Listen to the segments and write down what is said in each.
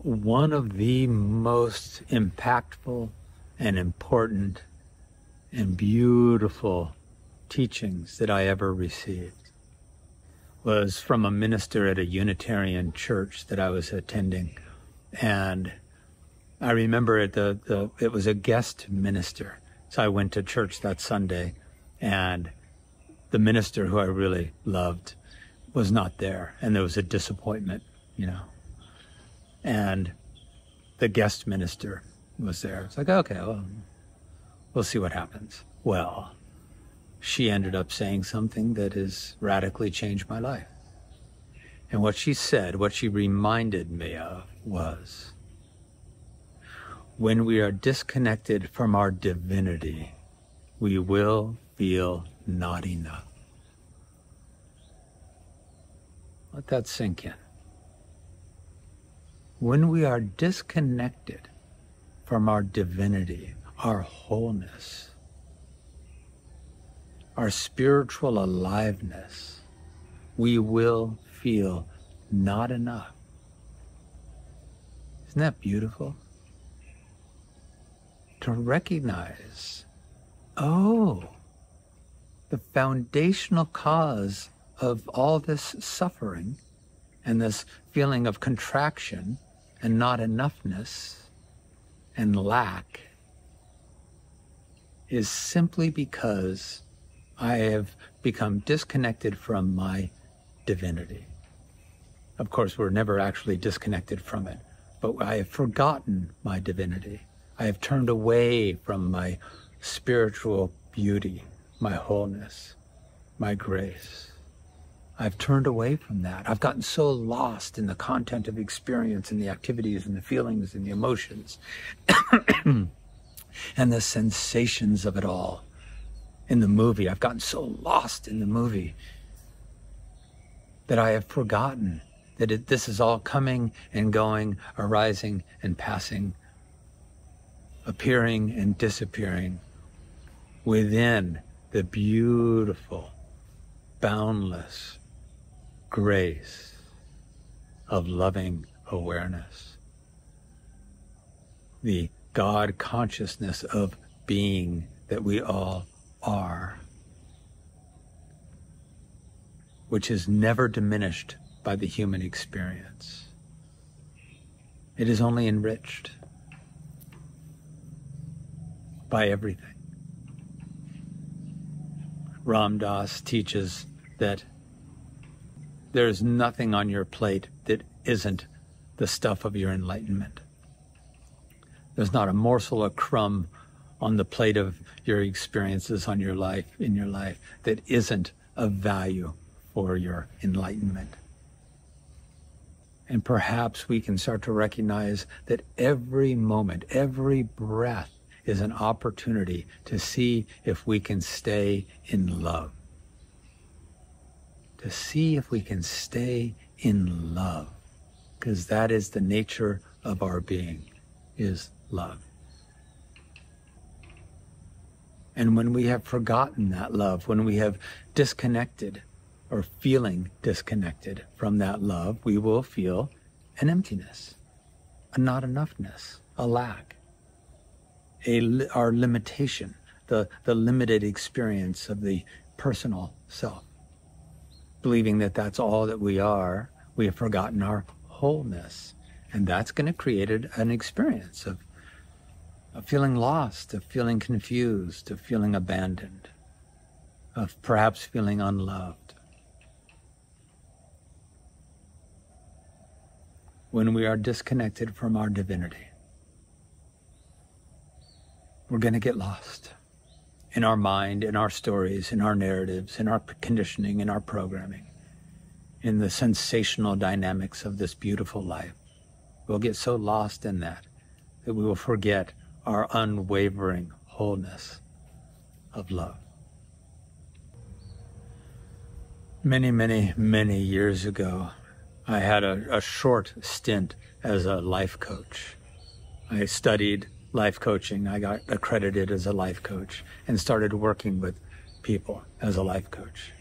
one of the most impactful and important and beautiful teachings that I ever received was from a minister at a Unitarian church that I was attending. And I remember it was a guest minister. So I went to church that Sunday, and the minister who I really loved was not there. And there was a disappointment, you know. And the guest minister was there. It's like, okay, well, we'll see what happens. Well, she ended up saying something that has radically changed my life. And what she said, what she reminded me of was, when we are disconnected from our divinity, we will feel not enough. Let that sink in. When we are disconnected from our divinity, our wholeness, our spiritual aliveness, we will feel not enough. Isn't that beautiful? To recognize, oh, the foundational cause of all this suffering and this feeling of contraction and not enoughness and lack is simply because I have become disconnected from my divinity. Of course, we're never actually disconnected from it, but I have forgotten my divinity. I have turned away from my spiritual beauty, my wholeness, my grace. I've turned away from that. I've gotten so lost in the content of experience and the activities and the feelings and the emotions and the sensations of it all. In the movie, I've gotten so lost in the movie that I have forgotten that this is all coming and going, arising and passing, appearing and disappearing within the beautiful, boundless grace of loving awareness. The God consciousness of being that we all are, which is never diminished by the human experience. It is only enriched by everything. Ram Dass teaches that there is nothing on your plate that isn't the stuff of your enlightenment. There's not a morsel or crumb on the plate of your experiences on your life, in your life, that isn't of value for your enlightenment. And perhaps we can start to recognize that every moment, every breath is an opportunity to see if we can stay in love. To see if we can stay in love, because that is the nature of our being, is love. And when we have forgotten that love, when we have disconnected or feeling disconnected from that love, we will feel an emptiness, a not enoughness, a lack, our limitation, the limited experience of the personal self. Believing that that's all that we are, we have forgotten our wholeness. And that's going to create an experience of feeling lost, of feeling confused, of feeling abandoned, of perhaps feeling unloved. When we are disconnected from our divinity, we're going to get lost in our mind, in our stories, in our narratives, in our conditioning, in our programming, in the sensational dynamics of this beautiful life. We'll get so lost in that we will forget our unwavering wholeness of love. Many, many, many years ago, I had a short stint as a life coach. I studied life coaching. I got accredited as a life coach and started working with people as a life coach.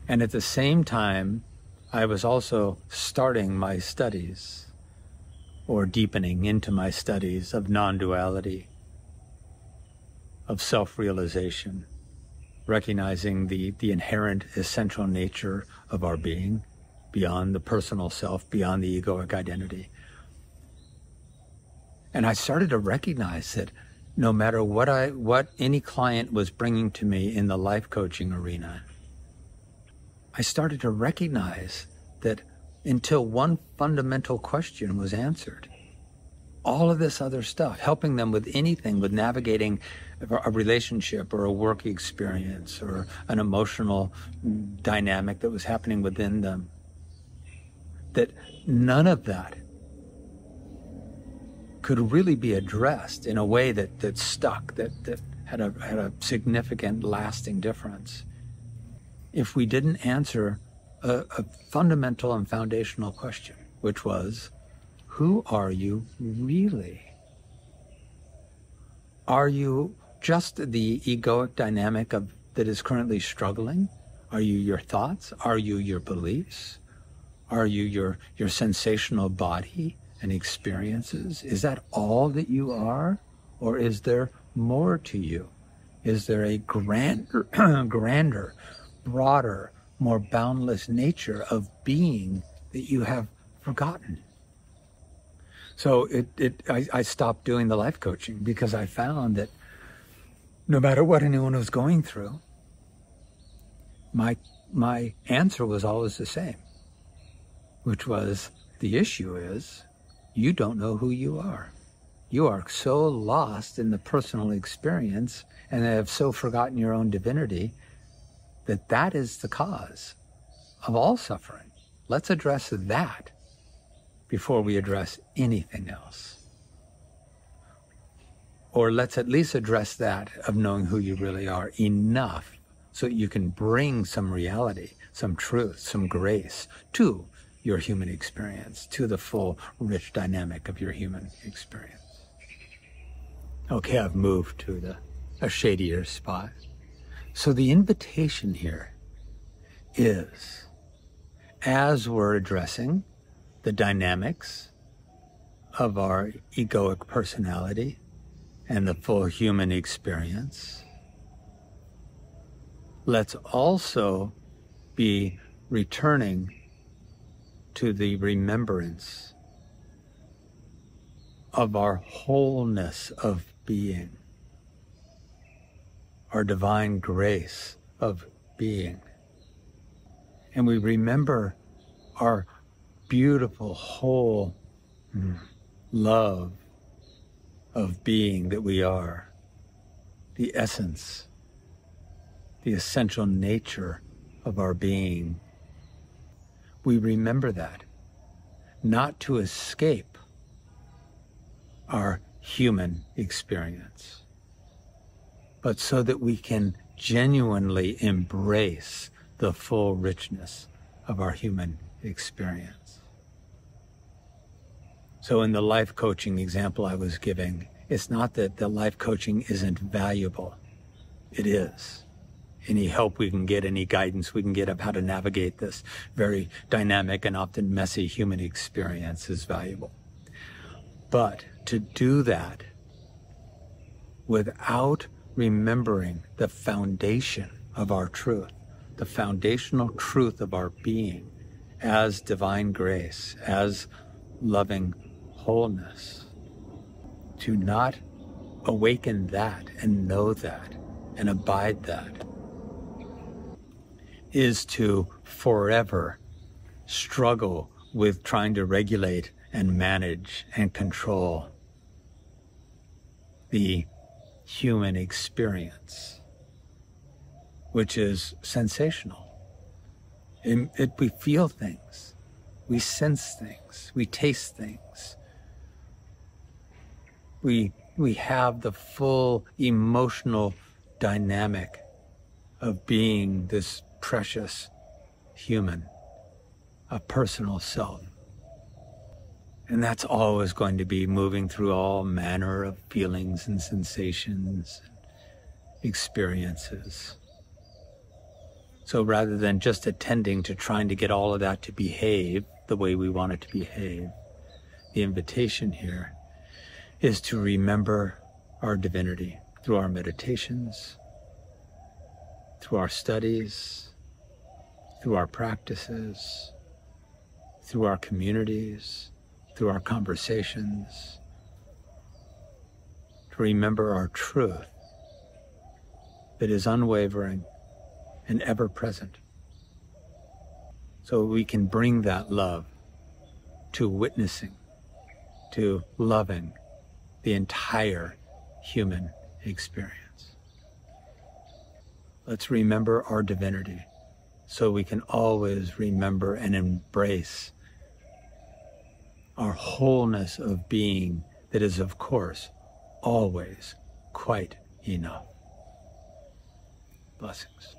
And at the same time, I was also starting my studies or deepening into my studies of non-duality, of self-realization, recognizing the inherent essential nature of our being beyond the personal self, beyond the egoic identity. And I started to recognize that no matter what any client was bringing to me in the life coaching arena, I started to recognize that until one fundamental question was answered, all of this other stuff, helping them with anything, with navigating a relationship or a work experience or an emotional dynamic that was happening within them, that none of that could really be addressed in a way that stuck, that had a significant lasting difference, if we didn't answer a fundamental and foundational question, which was, who are you really? Are you just the egoic dynamic that is currently struggling? Are you your thoughts? Are you your beliefs? Are you your sensational body and experiences? Is that all that you are? Or is there more to you? Is there a grander, broader, more boundless nature of being that you have forgotten? So I stopped doing the life coaching because I found that no matter what anyone was going through, my answer was always the same, which was, the issue is, you don't know who you are. You are so lost in the personal experience and have so forgotten your own divinity that is the cause of all suffering. Let's address that before we address anything else. Or let's at least address that of knowing who you really are enough so that you can bring some reality, some truth, some grace to your human experience, to the full, rich dynamic of your human experience. Okay, I've moved to a shadier spot. So the invitation here is, as we're addressing the dynamics of our egoic personality and the full human experience, let's also be returning to the remembrance of our wholeness of being, our divine grace of being. And we remember our beautiful whole love of being that we are, the essence, the essential nature of our being. We remember that, not to escape our human experience, but so that we can genuinely embrace the full richness of our human experience. So in the life coaching example I was giving, it's not that the life coaching isn't valuable. It is. Any help we can get, any guidance we can get of how to navigate this very dynamic and often messy human experience is valuable. But to do that without remembering the foundation of our truth, the foundational truth of our being as divine grace, as loving wholeness, to not awaken that and know that and abide that, is to forever struggle with trying to regulate and manage and control the human experience, which is sensational. We feel things, we sense things, we taste things. We have the full emotional dynamic of being this precious human, a personal self. And that's always going to be moving through all manner of feelings and sensations, experiences. So rather than just attending to trying to get all of that to behave the way we want it to behave, the invitation here is to remember our divinity through our meditations, through our studies, through our practices, through our communities, through our conversations, to remember our truth that is unwavering and ever present, so we can bring that love to witnessing, to loving the entire human experience. Let's remember our divinity so we can always remember and embrace our wholeness of being that is, of course, always quite enough. Blessings.